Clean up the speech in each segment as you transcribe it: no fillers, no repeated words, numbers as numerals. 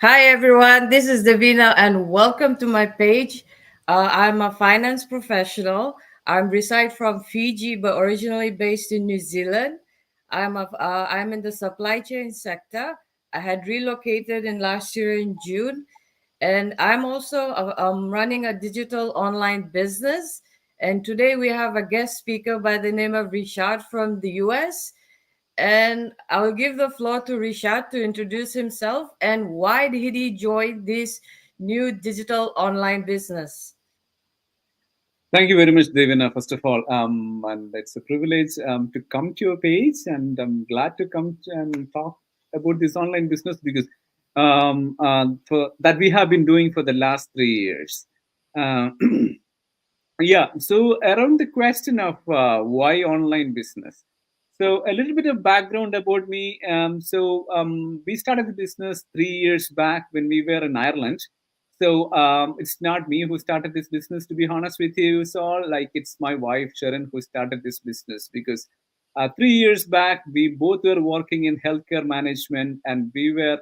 Hi everyone, this is Davina and welcome to my page. I'm a finance professional. I'm reside from Fiji but originally based in New Zealand. I'm in the supply chain sector. I had relocated in last year in June, and I'm also running a digital online business. And today we have a guest speaker by the name of Richard from the US. And I'll give the floor to Rishad to introduce himself and why did he join this new digital online business. Thank you very much, Devina, first of all. And it's a privilege to come to your page, and I'm glad to come and talk about this online business because for that we have been doing for the last 3 years. Uh, yeah, so around the question of why online business. So a little bit of background about me. We started the business 3 years back when we were in Ireland. It's not me who started this business, to be honest with you. So like it's my wife Sharon who started this business because 3 years back we both were working in healthcare management, and we were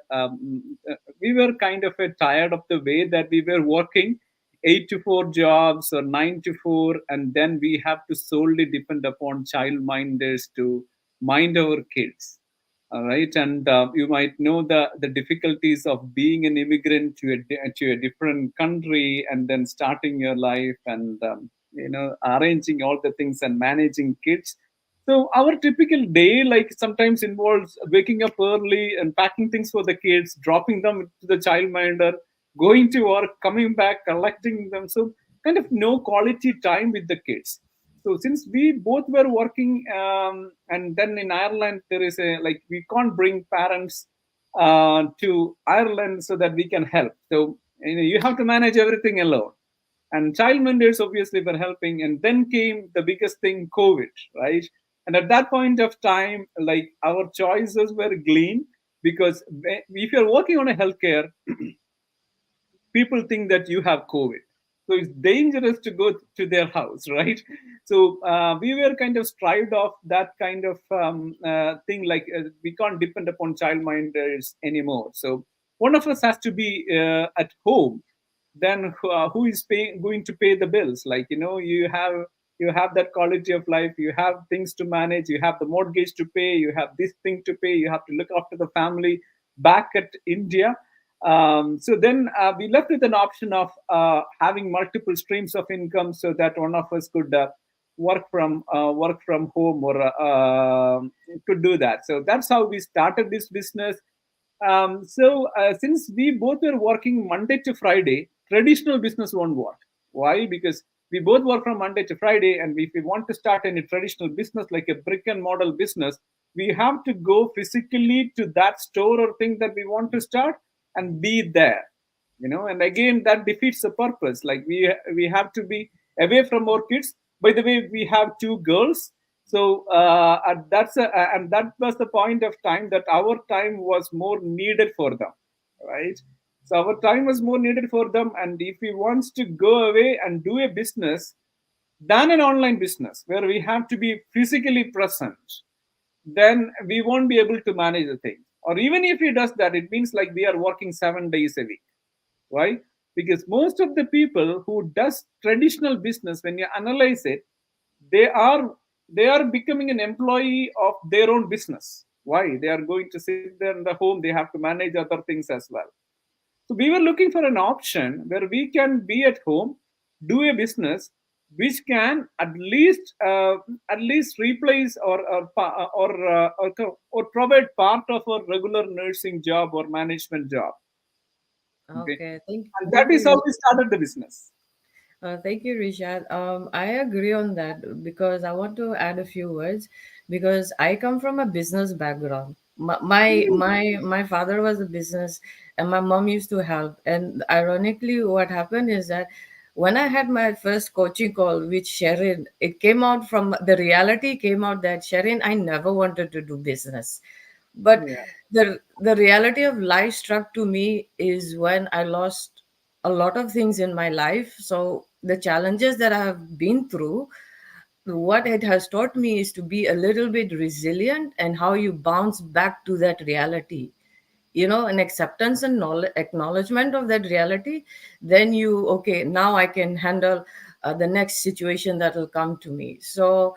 kind of tired of the way that we were working 8 to 4 jobs or 9 to 4, and then we have to solely depend upon child minders to mind our kids. All right, and you might know the difficulties of being an immigrant to a different country and then starting your life, and arranging all the things and managing kids. So our typical day, like, sometimes involves waking up early and packing things for the kids, dropping them to the childminder, going to work, coming back, collecting them. So kind of no quality time with the kids. So since we both were working, and then in Ireland there is a, like, we can't bring parents to Ireland so that we can help. So you have to manage everything alone, and child mentors obviously were helping. And then came the biggest thing, COVID, right? And at that point of time, like, our choices were glean, because if you're working on a healthcare, people think that you have COVID. So it's dangerous to go to their house, right? So we were kind of strived off that kind of thing, like, we can't depend upon childminders anymore. So one of us has to be at home. Then who is going to pay the bills? Like, you have that quality of life, you have things to manage, you have the mortgage to pay, you have this thing to pay, you have to look after the family back at India. So then we left with an option of having multiple streams of income, so that one of us could work from home, or could do that. So that's how we started this business. Since we both were working Monday to Friday, traditional business won't work. Why? Because we both work from Monday to Friday, and if we want to start any traditional business like a brick and model business, we have to go physically to that store or thing that we want to start and be there. And again, that defeats the purpose. Like, we have to be away from our kids. By the way, we have two girls. So and that was the point of time that our time was more needed for them, right? So our time was more needed for them, and if we wants to go away and do a business than an online business where we have to be physically present, then we won't be able to manage the thing. Or even if he does that, it means like we are working 7 days a week. Why? Because most of the people who does traditional business, when you analyze it, they are they are becoming an employee of their own business. Why? They are going to sit there in the home, they have to manage other things as well. So we were looking for an option where we can be at home, do a business which can at least replace or provide part of a regular nursing job or management job. Okay, Okay, thank, and that thank is you. how we started the business. Thank you, Rishad. I agree on that because I want to add a few words because I come from a business background. My father was a business, and my mom used to help. And ironically, what happened is that when I had my first coaching call with Sherin, it came out from the reality came out that Sherin, I never wanted to do business, but Yeah. the reality of life struck to me is when I lost a lot of things in my life. So the challenges that I have been through, what it has taught me is to be a little bit resilient and how you bounce back to that reality. an acceptance and knowledge, acknowledgement of that reality, then you, okay, now I can handle the next situation that will come to me. So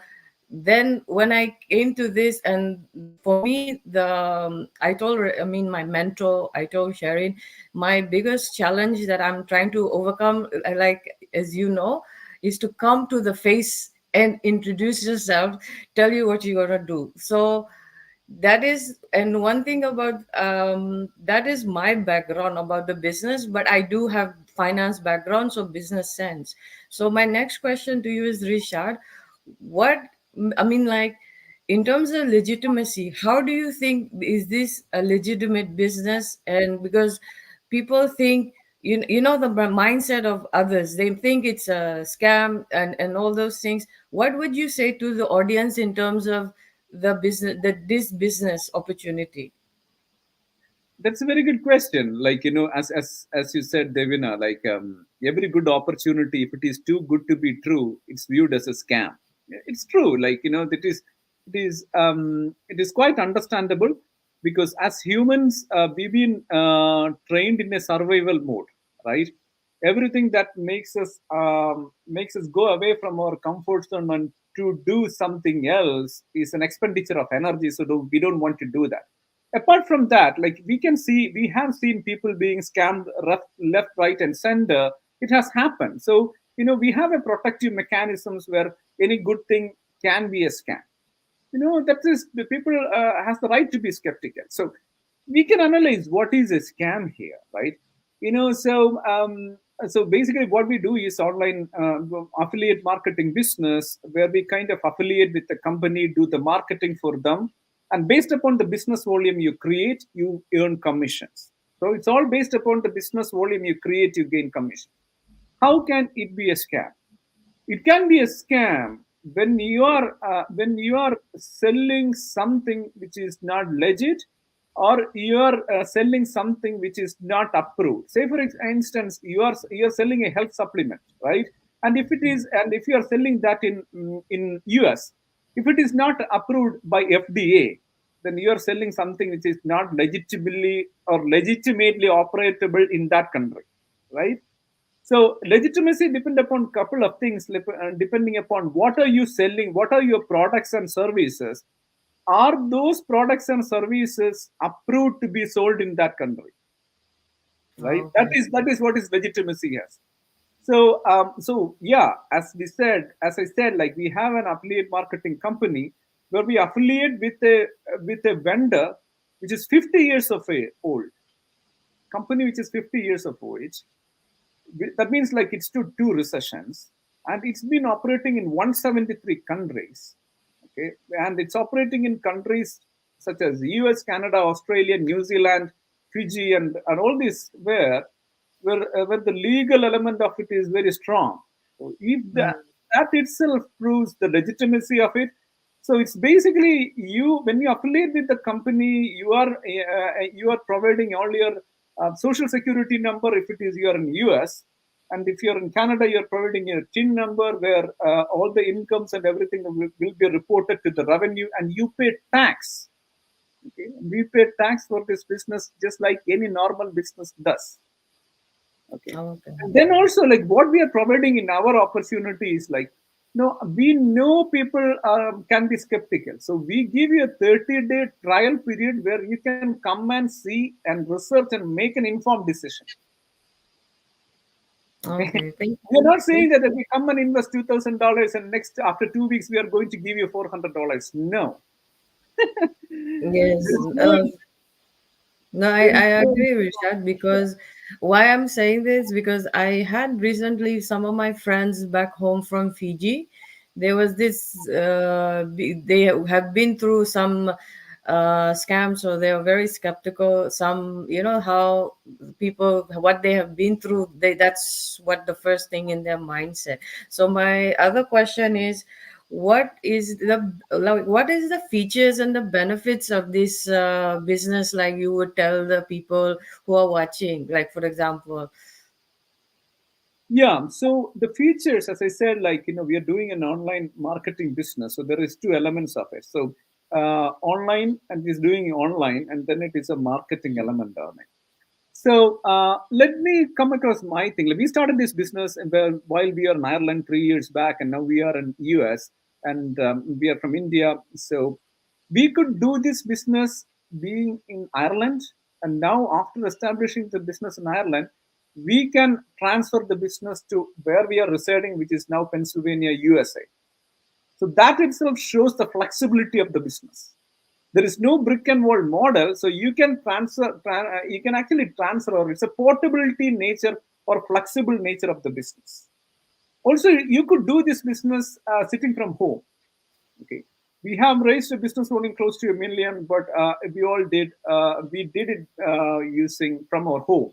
then when I came to this, and for me, I told, I mean, my mentor, I told Sharon, my biggest challenge that I'm trying to overcome, like, as you know, is to come to the face and introduce yourself, tell you what you're gonna do. So that is, and one thing about that is my background about the business, but I do have finance background, so business sense. So my next question to you is, Richard, what, I mean, like, in terms of legitimacy, how do you think, is this a legitimate business? And because people think, the mindset of others, they think it's a scam and all those things. What would you say to the audience in terms of the business, that this business opportunity? That's a very good question. Like, as you said, Devina, like, every good opportunity, if it is too good to be true, it's viewed as a scam. It's true. Like, it is quite understandable, because as humans, we've been trained in a survival mode, right? Everything that makes us go away from our comfort zone and to do something else is an expenditure of energy. So we don't want to do that. Apart from that, like, we have seen people being scammed left, right, and center. It has happened. So we have a protective mechanisms where any good thing can be a scam. That is, the people has the right to be skeptical. So we can analyze what is a scam here, right? So basically what we do is online affiliate marketing business, where we kind of affiliate with the company, do the marketing for them, and based upon the business volume you create, you earn commissions. So it's all based upon the business volume you create, you gain commission. How can it be a scam? It can be a scam when you are selling something which is not legit, or you are selling something which is not approved. Say for instance, you are selling a health supplement, right? And if you are selling that in US, if it is not approved by FDA, then you are selling something which is not legitimately operatable in that country, right? So legitimacy depend upon couple of things, depending upon what are you selling, what are your products and services. Are those products and services approved to be sold in that country? Right. That Okay. is that is what is legitimacy has. So yeah, as I said, like, we have an affiliate marketing company where we affiliate with a vendor which is 50 years of old company, which is 50 years of age. That means, like, it's to two recessions, and it's been operating in 173 countries. Okay, and it's operating in countries such as US, Canada, Australia, New Zealand, Fiji, and all these, where the legal element of it is very strong. So if that itself proves the legitimacy of it. So it's basically, when you affiliate with the company, you are providing all your social security number if it is you are in US, and if you're in Canada, you're providing a TIN number where all the incomes and everything will be reported to the revenue, and you pay tax. Okay, we pay tax for this business just like any normal business does. Okay, Okay. and then also, like, what we are providing in our opportunity is, like, no, we know people can be skeptical, so we give you a 30-day trial period where you can come and see and research and make an informed decision. Okay. Okay. Thank We are you. not saying that if we come and invest $2,000 and next after 2 weeks we are going to give you $400. No. Yes. There's no, No, I there's no, agree with that, because why I'm saying this, because I had recently some of my friends back home from Fiji. There was this, they have been through some scams, so they are very skeptical. Some, how people, what they have been through, that's what the first thing in their mindset. So my other question is, what is the features and the benefits of this business, like you would tell the people who are watching, like, for example? yeah. So the features, as I said, like, we are doing an online marketing business, so there is two elements of it. So online and is doing online, and then it is a marketing element on it. So let me come across my thing. We started this business while we are in Ireland 3 years back, and now we are in US, and we are from India. So we could do this business being in Ireland, and now after establishing the business in Ireland, we can transfer the business to where we are residing, which is now Pennsylvania, USA. So that itself shows the flexibility of the business. There is no brick and wall model, so you can you can actually transfer, or it's a portability nature or flexible nature of the business. Also, you could do this business sitting from home. Okay, we have raised a business volume close to 1 million, but we did it using from our home.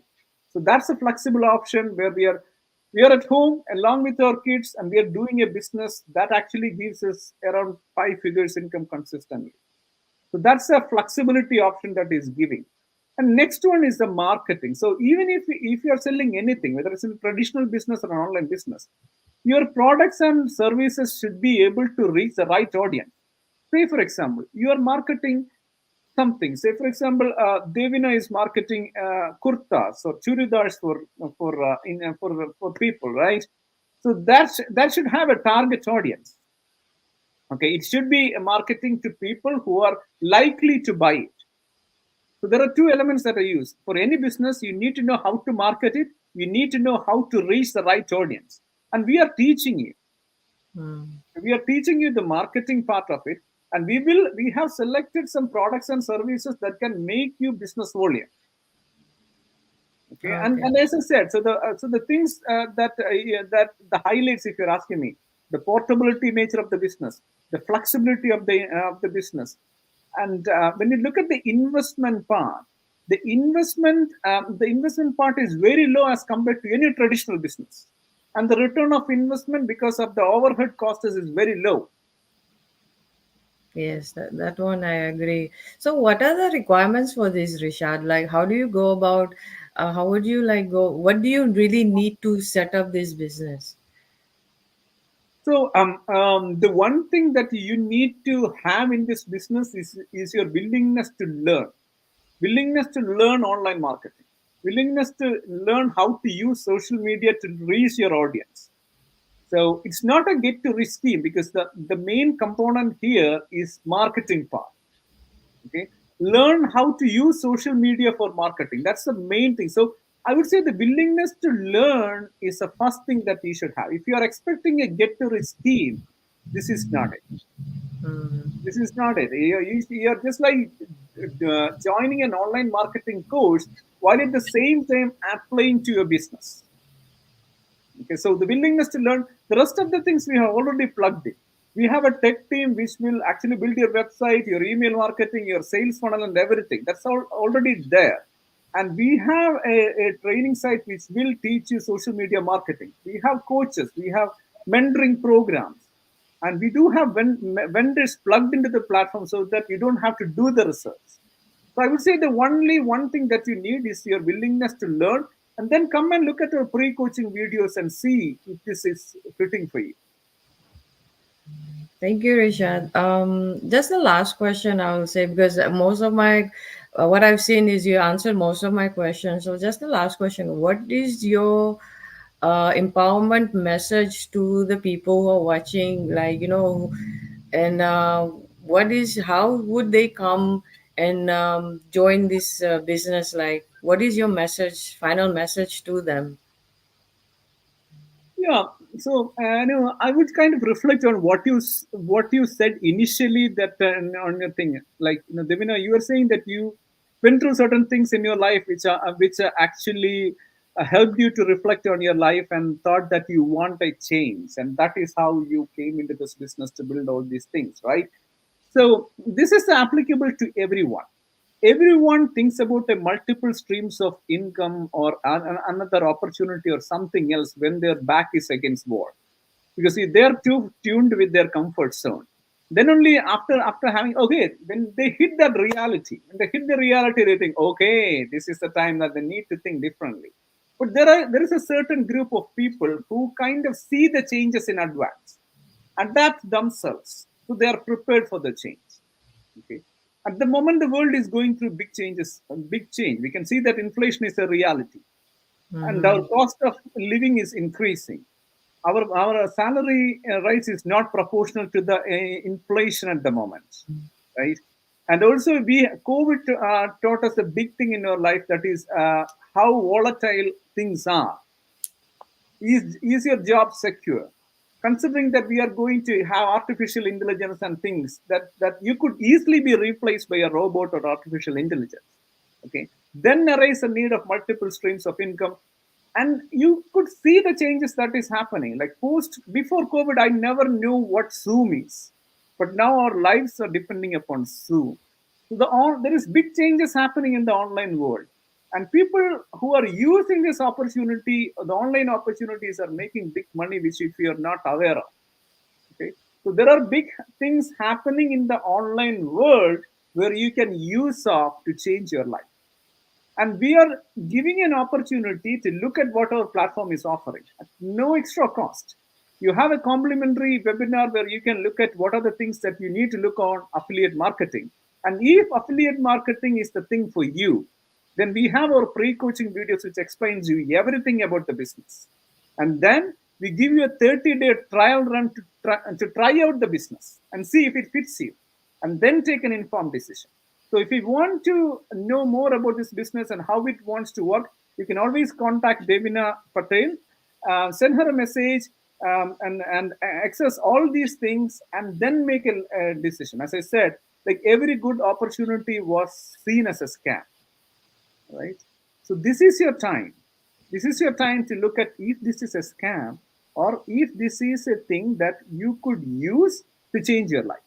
So that's a flexible option where we are at home along with our kids, and we are doing a business that actually gives us around 5 figures income consistently. So that's a flexibility option that is giving. And next one is the marketing. So even if you are selling anything, whether it's in traditional business or an online business, your products and services should be able to reach the right audience. Say, for example, you are marketing something. Say, for example, Devina is marketing kurtas or churidars for people, right? So that should have a target audience. Okay, it should be a marketing to people who are likely to buy it. So there are two elements that I use. For any business, you need to know how to market it. You need to know how to reach the right audience. And we are teaching you. Mm. We are teaching you the marketing part of it. And we have selected some products and services that can make you business volume. Okay, Okay. and as I said, so the things that the highlights, if you're asking me, the portability nature of the business, the flexibility of the business, and when you look at the investment part, the investment part is very low as compared to any traditional business, and the return of investment because of the overhead costs is very low. Yes, that one I agree. So, what are the requirements for this, Rishad? Like, how do you go about? How would you like go? What do you really need to set up this business? So the one thing that you need to have in this business is your willingness to learn, willingness to learn online marketing, willingness to learn how to use social media to reach your audience. So it's not a get to rich scheme, because the main component here is marketing part. Okay, learn how to use social media for marketing. That's the main thing. So I would say the willingness to learn is the first thing that you should have. If you are expecting a get to rich scheme, this is not it. Mm. This is not it. You're just like joining an online marketing course while at the same time applying to your business. Okay, so the willingness to learn, the rest of the things we have already plugged in. We have a tech team which will actually build your website, your email marketing, your sales funnel, and everything. That's all already there. And we have a training site which will teach you social media marketing. We have coaches, we have mentoring programs, and we do have vendors plugged into the platform so that you don't have to do the research. So I would say the only one thing that you need is your willingness to learn, and then come and look at our pre-coaching videos and see if this is fitting for you. Thank you, Rishad. Just the last question I will say, because most of my what I've seen is you answered most of my questions. So just the last question: what is your empowerment message to the people who are watching? Like, and what is how would they come and join this business? Like, what is your message, final message to them? Yeah. So I would kind of reflect on what you said initially, that on your thing. Like, Devina, you were saying that you went through certain things in your life which actually helped you to reflect on your life and thought that you want a change, and that is how you came into this business to build all these things, right? So this is applicable to everyone. Everyone thinks about a multiple streams of income or another opportunity or something else when their back is against wall, because see, they're too tuned with their comfort zone. Then only after having, okay, when they hit that reality, when they hit the reality, they think, okay, this is the time that they need to think differently. But there is a certain group of people who kind of see the changes in advance, adapt themselves, so they are prepared for the change. Okay. At the moment, the world is going through big changes, a big change. We can see that inflation is a reality, and our Mm-hmm. cost of living is increasing. Our salary rise is not proportional to the inflation at the moment, right? And also, we COVID taught us a big thing in our life, that is how volatile things are. Is your job secure? Considering that we are going to have artificial intelligence and things that you could easily be replaced by a robot or artificial intelligence. Okay. Then arise a need of multiple streams of income. And you could see the changes that is happening. Like before COVID, I never knew what Zoom is. But now our lives are depending upon Zoom. So there is big changes happening in the online world, and people who are using this opportunity, the online opportunities, are making big money, which if you are not aware of. Okay, so there are big things happening in the online world where you can use of to change your life, and we are giving an opportunity to look at what our platform is offering at no extra cost. You have a complimentary webinar where you can look at what are the things that you need to look on affiliate marketing. And if affiliate marketing is the thing for you, then we have our pre-coaching videos which explains you everything about the business. And then we give you a 30-day trial run to try out the business and see if it fits you, and then take an informed decision. So if you want to know more about this business and how it wants to work, you can always contact Devina Patel, send her a message, and access all these things, and then make a decision. As I said, like every good opportunity was seen as a scam, right? So this is your time. This is your time to look at if this is a scam or if this is a thing that you could use to change your life.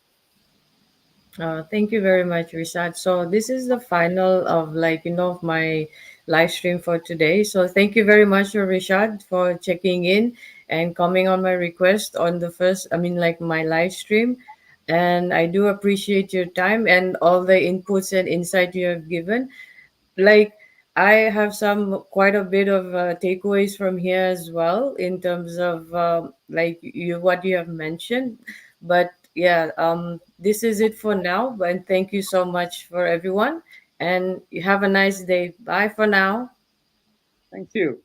Thank you very much, Rishad. So this is the final of of my live stream for today. So thank you very much, Rishad, for checking in and coming on my request on the first, my live stream. And I do appreciate your time and all the inputs and insight you have given. Like, I have some quite a bit of takeaways from here as well in terms of like you what you have mentioned. But yeah, this is it for now. And thank you so much for everyone. And you have a nice day. Bye for now. Thank you.